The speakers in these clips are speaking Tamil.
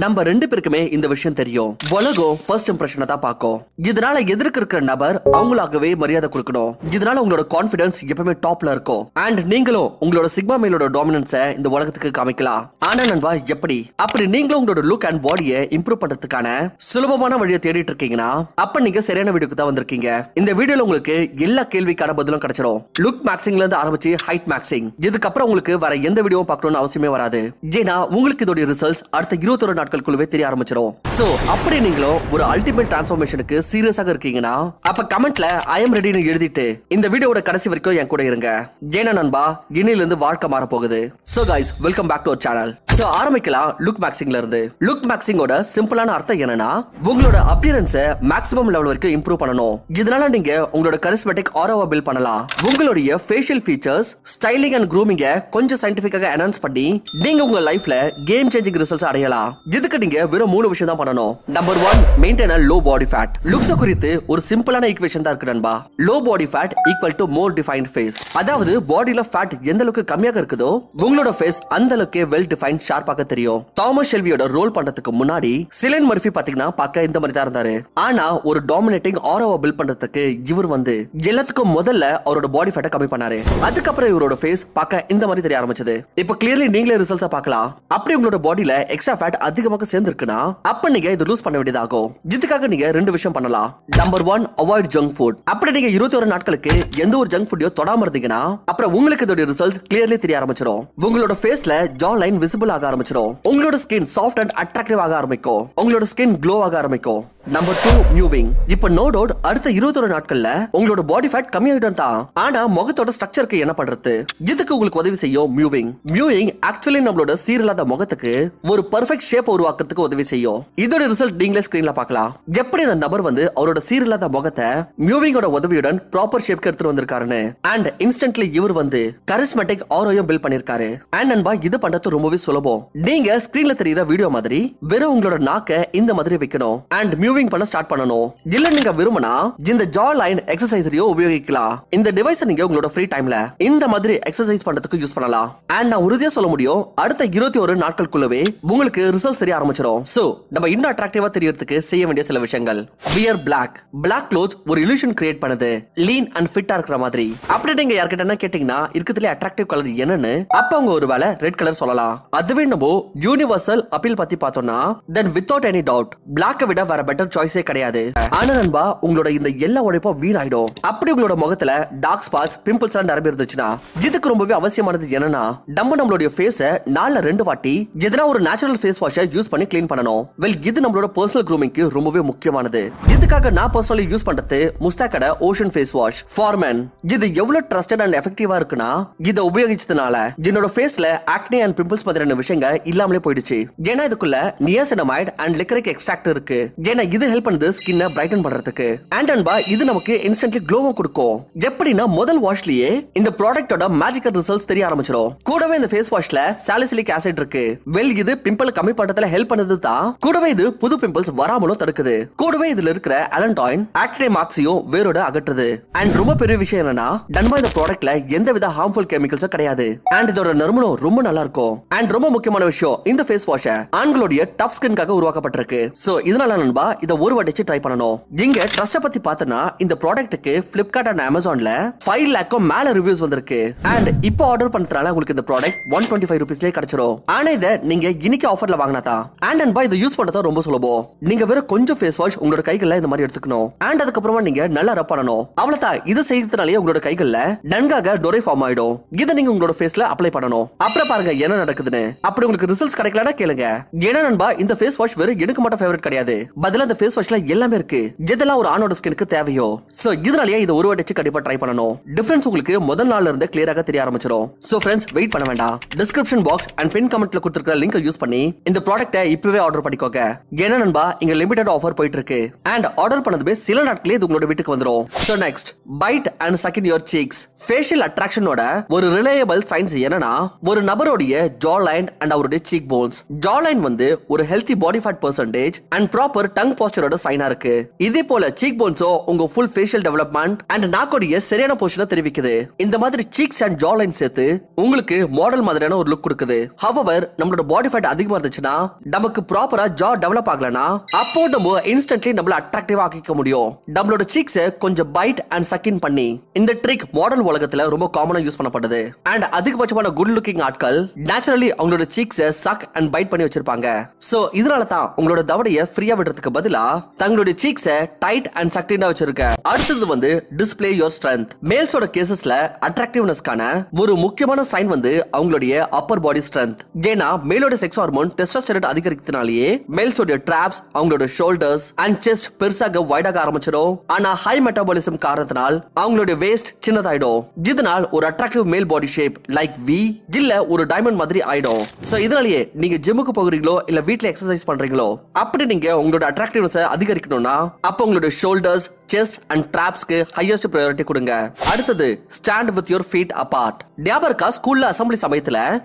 நம்ம ரெண்டு பேருக்குமே இந்த விஷயம் தெரியும். உலகம் ஃபர்ஸ்ட் இம்ப்ரெஷனை தான் பார்க்கும். இதனால எதிர்க்க இருக்கிற நபர் அவங்களாகவே மரியாதை கொடுக்கணும். இதனால உங்களோட கான்ஃபிடன்ஸ் எப்பவுமே டாப்ல இருக்கும். அண்ட் நீங்களும் உங்களோட சிக்மா மேலோட டாமினன்ஸை இந்த உலகத்துக்கு காமிக்கலாம். ஆனா நண்பா, எப்படி? அப்படி நீங்களும் உங்களோட லுக் அண்ட் பாடியை இம்ப்ரூவ் பண்றதுக்கான சுலபமான வழியை தேடிட்டு இருக்கீங்கன்னா அப்ப நீங்க சரியான வீடியோக்கு தான் வந்திருக்கீங்க. இந்த வீடியோல உங்களுக்கு எல்லா கேள்விக்கான பதிலும் கிடைச்சிடும். லுக் மேக்சிங்ல இருந்து ஆரம்பிச்சு ஹைட் மேக்சிங், இதுக்கப்புறம் உங்களுக்கு வர எந்த வீடியோவும் பார்க்கணும்னு அவசியமே வராது. ஏன்னா உங்களுக்கு இதோட ரிசல்ட்ஸ் அடுத்த 21 நாட்களுக்குள்ளவே தெரிய ஆரம்பிச்சிடும். சோ அப்படி நீங்களும் ஒரு அல்டிமேட் டிரான்ஸ்ஃபர்மேஷனுக்கு சீரியஸாக இருக்கீங்கன்னா அப்ப கமெண்ட்ல ஐ எம் ரெடின்னு எழுதிட்டு இந்த வீடியோட கடைசி வரைக்கும் என் கூட இருங்க. ஜேனா நண்பா, இன்னில இருந்து வாழ்க்கை மாற போகுது. So guys, welcome back to our channel. சோ ஆரம்பிக்கலாம் லுக் மேக்சிங்ல இருந்து. லுக் மேக்சிங்கோட சிம்பிளான அர்த்தம் என்னன்னா, உங்களோட அப்பியரன்ஸை மேக்ஸிமம் லெவல் வரைக்கும் இம்ப்ரூவ் பண்ணணும். இதனால நீங்க உங்களோட கரிஸ்மேட்டிக் ஆரோவை பில்ட் பண்ணலாம். உங்களுடைய ஃபேஷியல் ஃபீச்சர்ஸ், ஸ்டைலிங் அண்ட் க்ரூமிங்க கொஞ்சம் சயின்டிஃபிக்காக என்ஹான்ஸ் பண்ணி நீங்க உங்க லைஃப்ல கேம் சேஞ்சிங் ரிசல்ட்ஸ் அடையலாம். இதுக்கு நீங்க வெறும் 3 விஷயம் தான் பண்ணணும். Number 1, maintain low body fat. Looks குறித்து ஒரு சிம்பிளான ஈக்குவேஷன் தான் இருக்கு நண்பா. Low body fat equal to more defined face. அதாவது பாடியில ஃபேட் எந்த அளவுக்கு கம்மியாக இருக்குதோ உங்களோட ஃபேஸ் அந்த அளவுக்கு வெல் டிஃபைன்ட் ஷார்ப்பாக தெரியும். தாமஸ் ஷெல்வியோட ரோல் பண்றதுக்கு முன்னாடி சிலன் மர்ஃபி பாத்தீங்கன்னா பார்க்க இந்த மாதிரி தான் இருந்தாரு. ஆனா ஒரு டாமினேட்டிங் ஆரோவை பில்ட் பண்றதுக்கு இவர் எல்லாத்துக்கும் முதல்ல அவரோட பாடி ஃபேட்டை கம்மி பண்ணாரு. அதுக்கப்புறம் இவரோட ஃபேஸ் பார்க்க இந்த மாதிரி தெரிய ஆரம்பிச்சது. இப்போ கிளியர்லி நீங்களே ரிசல்ட்ஸை பார்க்கலாம். அப்படி உங்களோட பாடியில எக்ஸ்ட்ரா ஃபேட் அதிகமாக சேர்ந்திருக்குன்னா அப்ப நீங்க இது லூஸ் பண்ண வேண்டியதாகும். இதுக்காக நீங்க 2 விஷயம் பண்ணலாம். Number 1, avoid junk food. அப்படி நீங்க 21 நாட்களுக்கு எந்த ஒரு ஜங்க் ஃபுட்டையும் தொடாம இருந்தீங்கன்னா அப்புறம் உங்களுக்கு இதோட ரிசல்ட்ஸ் கிளியர்லி தெரிய ஆரம்பிச்சிடும். உங்களோட ஃபேஸ்ல ஜா லைன் விசிபிள் ஆக ஆரம்பிச்சிடும். உங்களோட ஸ்கின் சாஃப்ட் அண்ட் அட்ராக்டிவ் ஆக ஆரம்பிக்கும். உங்களோட ஸ்கின் க்ளோ ஆக ஆரம்பிக்கும். Number 2, moving. இப்ப நோ டவுட் அடுத்த 21 நாட்கள்ல உங்களோட பாடி ஃபேட் கம்மியாயிடும் தான். ஆனா முகத்தோட ஸ்ட்ரக்சருக்கு என்ன பண்றது? இதுக்கு உங்களுக்கு உதவி செய்யும் மூவிங். மூவிங் ஆக்சுவலி நம்மளோட சீரலாத முகத்துக்கு ஒரு பெர்ஃபெக்ட் ஷேப் உருவாக்குறதுக்கு உதவி செய்யும். இதோட ரிசல்ட் நீங்களே ஸ்கிரீன்ல பார்க்கலாம். எப்படி அந்த நபர் அவரோட சீரலாத முகத்தை மூவிங்கோட உதவியுடன் ப்ராப்பர் ஷேப்க்கு எடுத்துட்டு வந்திருக்காருன்னு. அண்ட் இன்ஸ்டன்ட்லி இவர் கரிஸ்மேட்டிக் ஆரோயும் பில்ட் பண்ணிருக்காரு. அண்ட் நண்பா, இது பண்றது ரொம்பவே சுலபம். நீங்க ஸ்கிரீன்ல தெரியுற வீடியோ மாதிரி வெறும் உங்களோட நாக்க இந்த மாதிரி வைக்கணும். அண்ட் மூவிங் பண்ண ஸ்டார்ட் பண்ணணும். இல்ல நீங்க விரும்பினா இந்த ஜா லைன் எக்ஸசைஸையோ உபயோகிக்கலாம். இந்த டிவைஸை நீங்க உங்களோட ஃப்ரீ டைம்ல இந்த மாதிரி எக்ஸசைஸ் பண்றதுக்கு யூஸ் பண்ணலாம். அண்ட் நான் உறுதியா சொல்ல முடியும், அடுத்த 21 நாட்களுக்குள்ளவே உங்களுக்கு ரிசல்ட் தெரிய ஆரம்பிச்சிடும். சோ நம்ம இன்னும் அட்ராக்டிவா தெரியறதுக்கு செய்ய வேண்டிய சில விஷயங்கள். Wear black. பிளாக் க்ளோத்ஸ் ஒரு இல்யூஷன் கிரியேட் பண்ணுது, லீன் அண்ட் ஃபிட்டா இருக்கிற மாதிரி. அப்படி நீங்க யார்கிட்ட கேட்டீங்கன்னா இருக்கிறதுல அட்ராக்டிவ் கலர் என்னன்னு அப்ப அவங்க ஒருவேளை ரெட் கலர் சொல்லலாம். அதுவே நம்ம யூனிவர்சல் அப்பீல் பத்தி பார்த்தோம்னா தென் வித்அவுட் எனி டவுட் பிளாக்கை விட வேற பெட்டர் சாய்ஸே கிடையாது. ஆனா நண்பா, உங்களோட இந்த எல்லா உழைப்பும் வீணாயிடும். அப்படி உங்களோட முகத்துல டார்க் ஸ்பாட்ஸ், பிம்பிள்ஸ் எல்லாம் நிறைய இருந்துச்சுன்னா இதுக்கு ரொம்பவே அவசியமானது என்னன்னா நம்மளுடைய ஃபேஸை 4 வாட்டி எதனா ஒரு நேச்சுரல் ஃபேஸ் வாஷை யூஸ் பண்ணி கிளீன் பண்ணணும். வெல், இது நம்மளோட பர்சனல் க்ரூமிங்க்கு ரொம்பவே முக்கியமானது. இதுக்காக நான் பர்சனலி யூஸ் பண்றது முஸ்டாக்கோட ocean face wash for men. இது எவ்வளவு ட்ரஸ்டட் அண்ட் எஃபெக்டிவா இருக்குன்னா இதை உபயோகிச்சதுனால என்னோட ஃபேஸ்ல ஆக்னி அண்ட் பிம்பிள்ஸ் மாதிரியான விஷயங்கள் இல்லாமலே போயிடுச்சு. ஏன்னா இதுக்குள்ள நியாசினமைட் அண்ட் லிக்கரிக் எக்ஸ்ட்ராக்ட் இருக்கு. ஏன்னா இது ஹெல்ப் பண்ணுது ஸ்கின்னை பிரைட்டன் பண்றதுக்கு. அண்ட் அன்பா, இது நமக்கு இன்ஸ்டன்ட்லி க்ளோவும் கொடுக்கும். எப்படின்னா முதல் வாஷ்லயே இந்த ப்ராடக்ட்டோட மேஜிக்கல் ரிசல்ட்ஸ் தெரிய ஆரம்பிச்சிடும். கூடவே இந்த ஃபேஸ் வாஷ்ல சாலிசிலிக் ஆசிட் இருக்கு. வெல், இது பிம்பிள் கம்மி பண்றதுல ஹெல்ப் பண்ணுது தான். கூடவே இது புது பிம்பிள்ஸ் வராமலும் தடுக்குது. கூடவே இதுல இருக்கிற அலன்டாயின் ஆக்னே மார்க்ஸையும் வேரோட அகற்றுது. அண்ட் ரொம்ப பெரிய விஷயம் என்னன்னா நண்பா, இந்த ப்ராடக்ட்ல எந்தவித ஹார்ம்ஃபுல் கெமிக்கல்ஸும் கிடையாது. அண்ட் இதோட நறுமணம் ரொம்ப நல்லா இருக்கும். அண்ட் ரொம்ப முக்கியமான விஷயம், இந்த ஃபேஸ் வாஷ் ஆண்களுடைய டஃப் ஸ்கின்காக உருவாக்கப்பட்டிருக்கு. சோ இதனால நண்பா இத ஒரு வாட்டி ட்ரை பண்ணணும். இங்க ட்ரஸ்ட பத்தி பார்த்தனா இந்த ப்ராடக்ட்டுக்கு Flipkart and Amazonல 5 lakhக்கு மேல ரிவ்யூஸ் வந்திருக்கு. அண்ட் இப்போ ஆர்டர் பண்றதால உங்களுக்கு இந்த ப்ராடக்ட் 125 ரூபீஸ்லயே கிடைச்சிரும். ஆனா இத நீங்க இன்னைக்கு ஆஃபர்ல வாங்குனாதா. அண்ட் அன்பா, இத யூஸ் பண்றது ரொம்ப சுலபம். நீங்க வெறும் கொஞ்சம் ஃபேஸ் வாஷ் உங்களோட கைகள்ல இந்த மாதிரி எடுத்துக்கணும். அண்ட் அதுக்கு அப்புறமா நீங்க நல்லா ரப் பண்ணணும். அவ்வளவுதான். இது செய்யறதுனாலே உங்களோட கைகள்ல நன்காக டொரை ஃபார்ம் ஆயிடும். இத நீங்க உங்களோட ஃபேஸ்ல அப்ளை பண்ணணும். அப்புறம் பாருங்க என்ன நடக்குதுன்னு. அப்படி உங்களுக்கு ரிசல்ட்ஸ் கிடைக்கலனா கேளுங்க. ஏன்னா நண்பா, இந்த ஃபேஸ் வாஷ் வெறும் எனக்கு மட்டும் ஃபேவரட் கிடையாது. பதிலா இந்த ஃபேஸ் வாஷ்ல எல்லாமே இருக்கு. எதெல்லாம் ஒரு ஆணோட ஸ்கின்க்கு தேவையோ. சோ இதனாலயே இது ஒரு வாட்டி கண்டிப்பா ட்ரை பண்ணணும். டிஃபரன்ஸ் உங்களுக்கு முதல் நாள்ல இருந்து கிளியராக தெரிய ஆரம்பிச்சிடும். சோ फ्रेंड्स, வெயிட் பண்ண வேண்டாம். டிஸ்கிரிப்ஷன் பாக்ஸ் அண்ட் பின் கமெண்ட்ல கொடுத்திருக்கிற லிங்கை யூஸ் பண்ணி இந்த ப்ராடக்ட்டை இப்பவே ஆர்டர் பண்ணிக்கோங்க. ஏன்னா நண்பா, இங்க லிமிடெட் ஆஃபர் போயிட்டு இருக்கு. அண்ட் ஆர்டர் பண்ணதுமே சில நாட்களே இது உங்களோட வீட்டுக்கு வந்துரும். So next, bite and suck in your cheeks. Facial அட்ராக்ஷனோட ஒரு ரிலையபிள் சயின்ஸ் என்னன்னா ஒரு நபரோட ஜா லைன் அண்ட் அவருடைய சீக் போன்ஸ். ஜாலைன் வந்து ஒரு healthy body fat percentage and proper tongue போஸ்டரோட சைனா இருக்கு. இதே போல சீக் போன்ஸோ உங்க ஃபுல் ஃபேஷியல் டெவலப்மெண்ட் அண்ட் நாக்கோடைய சரியான பொசிஷனை தெரிவிக்குது. இந்த மாதிரி சீக்ஸ் அண்ட் ஜாலைன் சேர்த்து உங்களுக்கு மாடல் மாதிரியான ஒரு லுக் கொடுக்குது. ஹவவர் நம்மளோட பாடி ஃபேட் அதிகமா இருந்துச்சுன்னா நமக்கு ப்ராப்பரா ஜா டெவலப் ஆகலனா அப்போ நம்ம இன்ஸ்டன்ட்லி நம்மள அட்ராக்டிவா ஆக்கிக்க முடியும். நம்மளோட சீக்ஸை கொஞ்சம் பைட் அண்ட் சக்கின் பண்ணி இந்த ட்ரிக் மாடல் உலகத்துல ரொம்ப காமனா யூஸ் பண்ணப்படுது. அண்ட் அதிகபட்சமான குட் லுக்கிங் ஆட்கள் நேச்சுரலி அவங்களோட சீக்ஸை சக் அண்ட் பைட் பண்ணி வச்சிருப்பாங்க. சோ இதனால தான் உங்களோட தவடைய ஃப்ரீயா விடுறதுக்கு பதிலா தங்களுடைய சீக்ஸை டைட் அண்ட் சக்டினா வச்சிருக்க. அடுத்தது வந்து டிஸ்ப்ளே யுவர் ஸ்ட்ரென்த். மேல்ஸோட கேசஸ்ல அட்ராக்டிவ்னஸ்க்கான ஒரு முக்கியமான சைன் வந்து அவங்களுடைய அப்பர் பாடி ஸ்ட்ரென்த். ஏன்னா மேலோட செக்ஸ் ஹார்மோன் டெஸ்டோஸ்டெரான் அதிகரிக்கிறதுனாலேயே மேல்ஸோட ட்ராப்ஸ் அவங்களோட ஷோல்டர்ஸ் அண்ட் செஸ்ட் பெருசாக வைடாக ஆரம்பிச்சிடும். ஆனா ஹை மெட்டபாலிசம் காரணத்தினால் அவங்களுடைய வேஸ்ட் சின்னதாயிடும். இதனால் ஒரு அட்ராக்டிவ் மேல் பாடி ஷேப் லைக் வி இல்ல ஒரு டைமண்ட் மாதிரி ஆயிடும். சோ இதனாலேயே நீங்க ஜிம்முக்கு போகிறீங்களோ இல்ல வீட்ல எக்ஸசைஸ் பண்றீங்களோ அப்படி நீங்க உங்களோட அட்ராக்டிவ்னஸ் அதிகரிக்கணும்னா அப்ப உங்களோட ஷோல்டர்ஸ் செஸ்ட் அண்ட் ட்ராப்ஸ்க்கு ஹையஸ்ட் பிரையாரிட்டி கொடுங்க. அடுத்தது stand with your feet apart. ஞாபகா ஸ்கூல்ல அசெம்பிளி சமயத்துல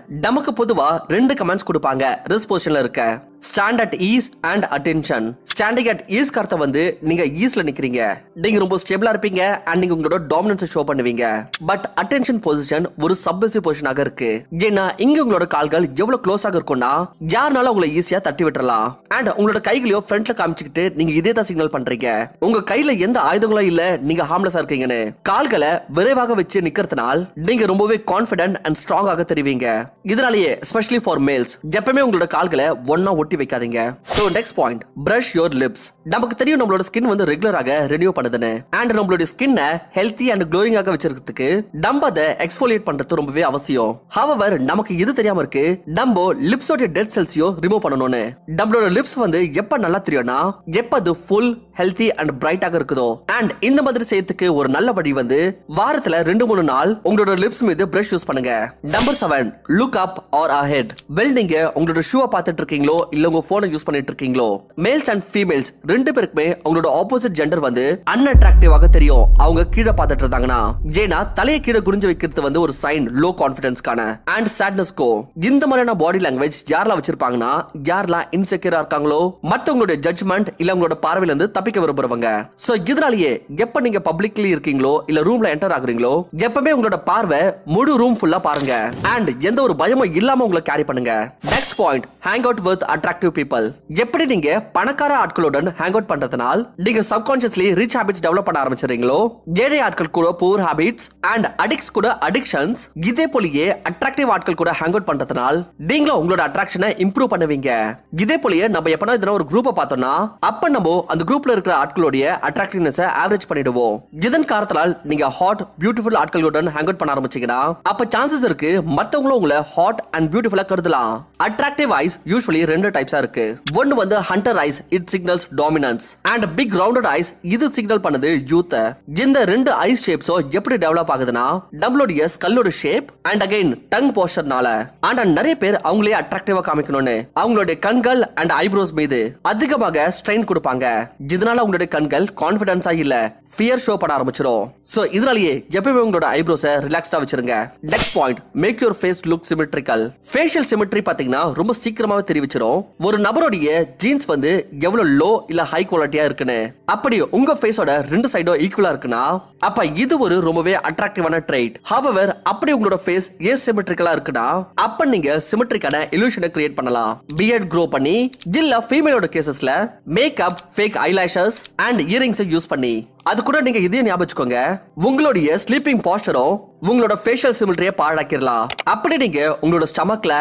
நமக்கு பொதுவா 2 கமெண்ட்ஸ் கொடுப்பாங்க ரெஸ்ட் பொசிஷன்ல இருக்க. Stand at is and attention. Standing at is கருத்தை வந்து நீங்க ஈஸ்ல நிக்கிறீங்க, நீங்க ரொம்ப ஸ்டேபிளா இருப்பீங்க அண்ட் நீங்க உங்களோட டாமினன்ஸ் ஷோ பண்ணுவீங்க. பட் அட்டென்ஷன் பொசிஷன் ஒரு சப்மிசிவ் பொசிஷனாக இருக்கு. ஏன்னா இங்க உங்களோட கால்கள் எவ்வளவு க்ளோஸாக இருக்கும்னா யாருனாலும் உங்களை ஈஸியா தட்டி விட்டுறலாம். அண்ட் உங்களோட கைகளையோ ஃப்ரண்ட்ல காமிச்சுக்கிட்டு நீங்க இதே தான் சிக்னல் பண்றீங்க. உங்க கையில எந்த ஆயுதங்களும் இல்ல, நீங்க ஹார்ம்லெஸ்ஸா இருக்கீங்கன்னு. கால்களை விரைவாக வச்சு நிக்கிறதுனால நீங்க ரொம்பவே கான்பிடென்ட் அண்ட் ஸ்ட்ராங்காக தெரிவீங்க. இதனாலேயே எஸ்பெஷலி ஃபார் மேல்ஸ் எப்பவுமே உங்களோட கால்களை ஒண்ணா ஒட்டி வைக்காதீங்க. So next point, brush your lips. நமக்கு தெரியும் நம்மளோட ஸ்கின் வந்து ரெகுலராக ரினியூ பண்ணுதுன்னு. அண்ட் நம்மளோட ஸ்கின்னை ஹெல்த்தி அண்ட் க்ளோயிங்காக வச்சிருக்கிறதுக்கு நம்ம அதை எக்ஸ்ஃபோலியேட் பண்றது ரொம்பவே அவசியம். ஹவவர் நமக்கு இது தெரியாம இருக்கு நம்ம லிப்ஸோட டெட் செல்ஸையும் ரிமூவ் பண்ணணும்னு. நம்மளோட லிப்ஸ் வந்து எப்ப நல்லா தெரியும்னா எப்ப அது ஃபுல் ஹெல்த்தி அண்ட் பிரைட்டாக இருக்குதோ. அண்ட் இந்த மாதிரி செய்யறதுக்கு ஒரு நல்ல வழி வந்து வாரத்துல 2-3 நாள் உங்களோட லிப்ஸ் மீது பிரஷ் யூஸ் பண்ணுங்க. Number 7, look up or ahead. Well நீங்க உங்களோட ஷூவை பார்த்துட்டு இருக்கீங்களோ இல்ல உங்க போனை யூஸ் பண்ணிட்டு இருக்கீங்களோ, மேல்ஸ் அண்ட் ஃபீமேல்ஸ் 2 பேருக்குமே உங்களோட ஆப்போசிட் ஜெண்டர் வந்து அன்அட்ராக்டிவாக தெரியும் அவங்க கீழே பார்த்துட்டு இருந்தாங்கன்னா. ஏன்னா தலையை கீழே குனிஞ்சு வைக்கிறது வந்து ஒரு சைன் லோ கான்ஃபிடன்ஸ்க்கான அண்ட் சாட்னஸ்க்கோ. இந்த மாதிரியான பாடி லாங்குவேஜ் யாரெல்லாம் வச்சிருப்பாங்கன்னா யாரெல்லாம் இன்செக்யூரா இருக்காங்களோ, மற்றவங்களுடைய ஜட்ஜ்மெண்ட் இல்ல உங்களோட பார்வையில இருந்து தப்பிக்க விரும்புறவங்க. சோ இதனாலேயே எப்ப நீங்க பப்ளிக்லி இருக்கீங்களோ இல்ல ரூம்ல என்டர் ஆகுறீங்களோ எப்பவுமே உங்களோட பார்வை முழு ரூம் ஃபுல்லா பாருங்க அண்ட் எந்த ஒரு பயமும் இல்லாம உங்களை கேரி பண்ணுங்க. Next point, hang out with attractive people. எப்படி நீங்க பணக்கார ஆட்களுடன் ஹேங் அவுட் பண்றதுனால நீங்க சப்கான்ஷியஸ்லி ரிச் ஹாபிட்ஸ் டெவலப் பண்ண ஆரம்பிச்சிருக்கீங்களோ, ஏழை ஆட்கள் கூட புவர் ஹாபிட்ஸ் அண்ட் அடிக்ட்ஸ் கூட அடிக்ஷன்ஸ், இதே போலயே அட்ராக்டிவ் ஆட்கள் கூட ஹேங் அவுட் பண்றதுனால நீங்களும் உங்களோட அட்ராக்ஷனை இம்ப்ரூவ் பண்ணுவீங்க. இதே போலயே நம்ம எப்பனா இதன ஒரு குரூப்பை பார்த்தோம்னா அப்ப நம்ம அந்த குரூப்ல இருக்கிற ஆட்களுடைய அட்ராக்டிவ்னஸ் ஆவரேஜ் பண்ணிடுவோம். இதன் காரணத்தால் நீங்க ஹாட் பியூட்டிஃபுல் ஆட்களுடன் ஹேங் அவுட் பண்ண ஆரம்பிச்சீங்கன்னா அப்ப சான்சஸ் இருக்கு மத்தவங்களும் உங்களை ஹாட் அண்ட் பியூட்டிஃபுல்லா கருதலாம். அட்ராக்டிவ் ஐஸ் யூசுவலி 2 டைப்ஸா இருக்கு. ஒன்னு வந்து hunter eyes, it signals dominance. And big rounded eyes, இது சிக்னல் பண்ணுது யூத். இந்த 2 ஐஸ் ஷேப்ஸோ எப்படி டெவலப் ஆகுதுன்னா நம்மளுடைய ஸ்கல்லோட ஷேப் அண்ட் அகைன் டங் போஸ்டர்னால. ஆனா நிறைய பேர் அவங்களே அட்ராக்டிவா காமிக்கணும்னு அவங்களுடைய கண்கள் அண்ட் ஐப்ரோஸ் மீது அதிகமாக ஸ்ட்ரெயின் கொடுப்பாங்க. இதனால உங்களுடைய கண்கள் கான்ஃபிடன்ஸா இல்ல ஃபியர் ஷோ பண்ண ஆரம்பிச்சிடும். சோ இதனாலேயே எப்பவுமே உங்களோட ஐப்ரோஸை ரிலாக்ஸ்டா வச்சிருங்க. Next point, make your face look symmetrical. Facial symmetry பாத்தீங்கன்னா ரொம்ப சீக்கிரமாவே தெரிவிச்சிடும் ஒரு நபருடைய ஜீன்ஸ் வந்து எவ்வளவு லோ இல்ல ஹை குவாலிட்டியா இருக்குன்னு. அப்படி உங்க ஃபேஸோட 2 சைடும் ஈக்குவலா இருக்குன்னா அப்ப இது ஒரு ரொம்பவே அட்ராக்டிவான ட்ரைட். ஹவவர் அப்படி உங்களோட ஃபேஸ் ஏசிமெட்ரிக்கலா இருக்குன்னா அப்ப நீங்க சிமெட்ரிக்கான இல்யூஷனை கிரியேட் பண்ணலாம். பியர்ட் க்ரோ பண்ணி இல்ல ஃபீமேலோட கேசஸ்ல makeup, fake eyelashes and earrings use பண்ணி. அது கூட நீங்க இதையும் ஞாபகம் வச்சுக்கோங்க, உங்களுடைய ஸ்லீப்பிங் பாஸ்டரும் உங்களோட ஃபேஷியல் சிமெட்ரியை பாழாக்கிடலாம். அப்படி நீங்க உங்களோட ஸ்டமக்ல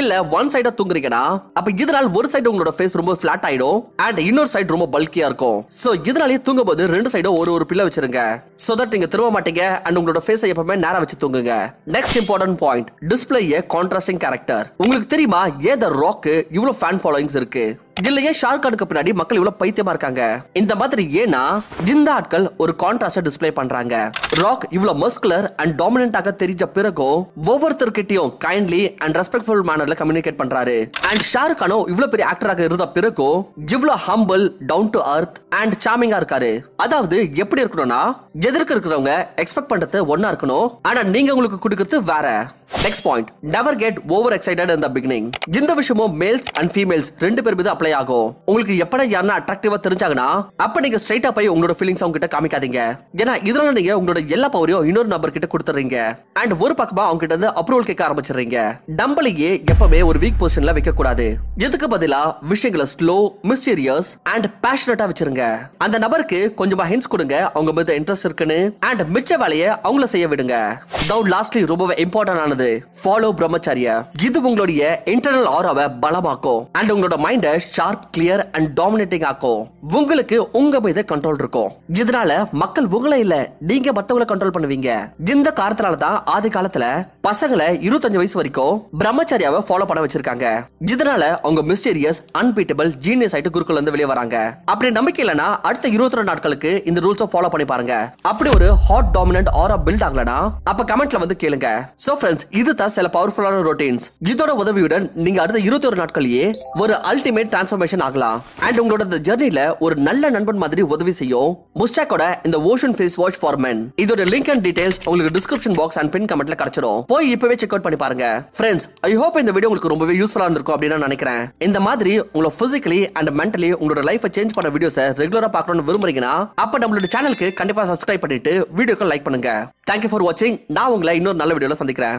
இல்ல ஒன் சைடா தூங்குறீங்கன்னா அப்ப இதனால ஒரு சைடு உங்களோட ஃபேஸ் ரொம்ப ஃபிளாட் ஆயிடும் அண்ட் இன்னொரு சைடு ரொம்ப பல்கியா இருக்கும். சோ இதனாலேயே தூங்கும் போது 2 சைடும் ஒரு பில்ல வச்சிருங்க. சோ தட் நீங்க திரும்ப மாட்டீங்க அண்ட் உங்களோட ஃபேஸை எப்பவுமே நேரா வச்சு தூங்குங்க. நெக்ஸ்ட் இம்பார்ட்டன்ட் பாயிண்ட், டிஸ்ப்ளே எ கான்ட்ராஸ்டிங் கேரக்டர். உங்களுக்கு தெரியுமா ஏன் தி ராக் இவ்வளவு ஃபேன் ஃபாலோயிங்ஸ் இருக்கு? இல்லையே ஷாருக் கானுக்கு பின்னாடி மக்கள் இவ்வளவு பைத்தியமா இருக்காங்க. இந்த மாதிரி ஏன்னா இந்த ஆட்கள் ஒரு கான்ட்ராஸ்ட் டிஸ்ப்ளே பண்றாங்க. ராக் இவ்வளவு மஸ்குலர் அண்ட் டாமினன்ட்டாக தெரிஞ்ச பிறகு ஒவ்வொருத்தர்கிட்டயும் கைண்ட்லி அண்ட் ரெஸ்பெக்ட்ஃபுல் மேனர்ல கம்யூனிகேட் பண்றாரு. அண்ட் ஷாருக் கானோ இவ்வளவு பெரிய ஆக்டராக இருந்த பிறகு இவ்வளவு humble, down to earth and சார்மிங்கா இருக்காரு. அதாவது எப்படி இருக்கணும்னா எதிர்க்க இருக்கிறவங்க எக்ஸ்பெக்ட் பண்றது ஒன்னா இருக்கணும், ஆனா நீங்க உங்களுக்கு கொடுக்கிறது வேற. Next point, never get over excited in the beginning. இந்த விஷயமும் மேல்ஸ் அண்ட் ஃபீமேல்ஸ் ரெண்டு பேர் மீது அப்ளை ஆகும். உங்களுக்கு எப்பட யாரனா அட்ராக்டிவா தெரிஞ்சாங்கன்னா அப்ப நீங்க ஸ்ட்ரைட்டா போய் உங்களோட ஃபீலிங்ஸ் அவங்க கிட்ட காமிக்காதீங்க. ஏன்னா இதனால நீங்க உங்களோட எல்லா பவரையும் இன்னொரு நபர் கிட்ட கொடுத்துறீங்க. அண்ட் ஒரு பக்கமா அவங்க கிட்ட இருந்து அப்ரூவல் கேட்க ஆரம்பிச்சிடுறீங்க. டம்பளையே எப்பவுமே ஒரு வீக் பொசிஷன்ல வைக்க கூடாது. எதுக்கு பதிலா விஷயங்களை ஸ்லோ, மிஸ்டீரியஸ் அண்ட் பேஷனட்டா வச்சிருங்க. அந்த நபருக்கு கொஞ்சமா ஹிண்ட்ஸ் கொடுங்க அவங்க மீது இன்ட்ரெஸ்ட் இருக்குன்னு, அண்ட் மிச்ச வேலையை அவங்கள செய்ய விடுங்க. டவுன் லாஸ்ட்லி ரொம்ப இம்பார்ட்டன்ட் ஆனது, ஃபாலோ பிரம்மச்சரிய. இது உங்களுடைய இன்டர்னல் ஆராவை பலமாக்கும் அண்ட் உங்களோட மைண்ட ஷார்ப், கிளியர் அண்ட் டாமினேட்டிங் ஆக்கும். உங்களுக்கு உங்க மீது கண்ட்ரோல் இருக்கும். இதனால மக்கள் உங்களை இல்ல, நீங்க மத்தவங்களை கண்ட்ரோல் பண்ணுவீங்க. இந்த காரணத்தினால தான் ஆதி காலத்துல பசங்களை 25 வயசு வரைக்கும் பிரம்மச்சரியாவை ஃபாலோ பண்ண வச்சிருக்காங்க. இதனால அவங்க மிஸ்டீரியஸ், அன்பீட்டபிள், ஜீனியஸ் ஆயிட்டு குருக்குள்ள இருந்து வெளியே வராங்க. அப்படி நம்பிக்கை இல்லனா அடுத்த 22 நாட்களுக்கு இந்த ரூல்ஸை ஃபாலோ பண்ணி பாருங்க. அப்படி ஒரு ஹாட் டாமினன்ட் ஆரா பில்ட் ஆகலனா அப்ப கமெண்ட்ல வந்து கேளுங்க. சோ ஃப்ரெண்ட்ஸ், இதுதான் சில பவர்ஃபுல்லான ரொட்டீன்ஸ். இதோட உதவியுடன் நீங்க அடுத்த 21 நாட்களிலேயே ஒரு அல்டிமேட் டிரான்ஸ்ஃபர்மேஷன் ஆகலாம். அண்ட் உங்களோட இந்த ஜர்னில ஒரு நல்ல நண்பன் மாதிரி உதவி செய்யும் முஸ்டாக்கோட இந்த ocean face wash for men. இதோட லிங்க் அண்ட் டீடைல்ஸ் உங்களுக்கு டிஸ்கிரிப்ஷன் பாக்ஸ் அண்ட் பின் கமெண்ட்ல கிடைச்சிடும். போய் இப்பவே செக் அவுட் பண்ணி பாருங்க. ஃப்ரெண்ட்ஸ், ஐ ஹோப் இந்த வீடியோ உங்களுக்கு ரொம்பவே யூஸ்ஃபுல்லா இருந்திருக்கும் அப்படின்னு நினைக்கிறேன். இந்த மாதிரி உங்களை பிசிக்கலி அண்ட் மென்டலி உங்களோட லைஃபை சேஞ்ச் பண்ண வீடியோஸை ரெகுலரா பார்க்கணும்னு விரும்புறீங்கன்னா அப்ப நம்மளோட சேனலுக்கு கண்டிப்பா சப்ஸ்கிரைப் பண்ணிட்டு வீடியோக்கு லைக் பண்ணுங்க. தேங்க்யூ ஃபார் வாட்சிங். நான் உங்களை இன்னொரு நல்ல வீடியோல சந்திக்கிறேன்.